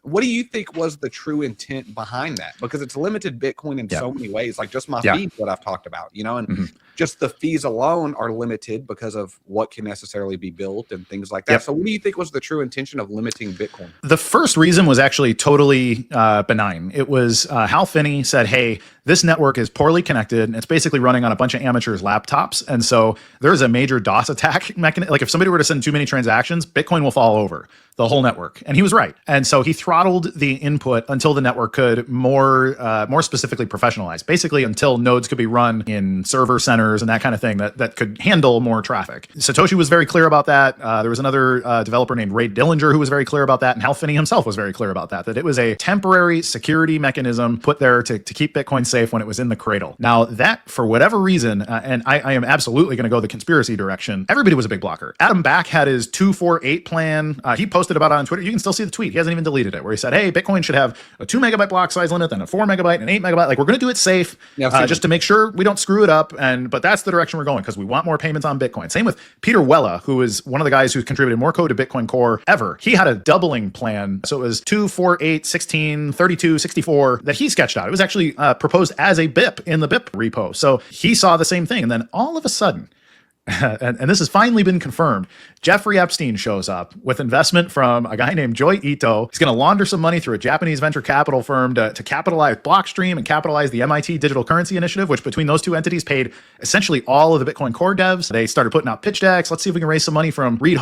What do you think was the true intent behind that? Because it's limited Bitcoin in so many ways, like just my fees, what I've talked about, and just the fees alone are limited because of what can necessarily be built and things like that. So what do you think was the true intention of limiting Bitcoin? The first reason was actually totally benign. It was Hal Finney said, hey, this network is poorly connected. And it's basically running on a bunch of amateurs' laptops. And so there's a major DOS attack mechanism. Like if somebody were to send too many transactions, Bitcoin will fall over the whole network. And he was right. And so he throttled the input until the network could more specifically professionalize, basically until nodes could be run in server centers and that kind of thing that could handle more traffic. Satoshi was very clear about that. There was another developer named Ray Dillinger who was very clear about that. And Hal Finney himself was very clear about that it was a temporary security mechanism put there to keep Bitcoin safe when it was in the cradle. Now that, for whatever reason, and I am absolutely going to go the conspiracy direction, everybody was a big blocker. Adam Back had his 248 plan. He posted about it on Twitter. You can still see the tweet. He hasn't even deleted it, where he said, hey, Bitcoin should have a 2 megabyte block size limit, then a 4 megabyte, and 8 megabyte. Like, we're going to do it safe, just to make sure we don't screw it up. But that's the direction we're going, because we want more payments on Bitcoin. Same with Peter Wella, who is one of the guys who's contributed more code to Bitcoin Core ever. He had a doubling plan. So it was 2, 4, 8, 16, 32, 64 that he sketched out. It was actually proposed as a BIP in the BIP repo. So he saw the same thing. And then all of a sudden, and this has finally been confirmed, Jeffrey Epstein shows up with investment from a guy named Joi Ito. He's going to launder some money through a Japanese venture capital firm to capitalize Blockstream and capitalize the MIT Digital Currency Initiative, which between those two entities paid essentially all of the Bitcoin Core devs. They started putting out pitch decks. Let's see if we can raise some money from Reid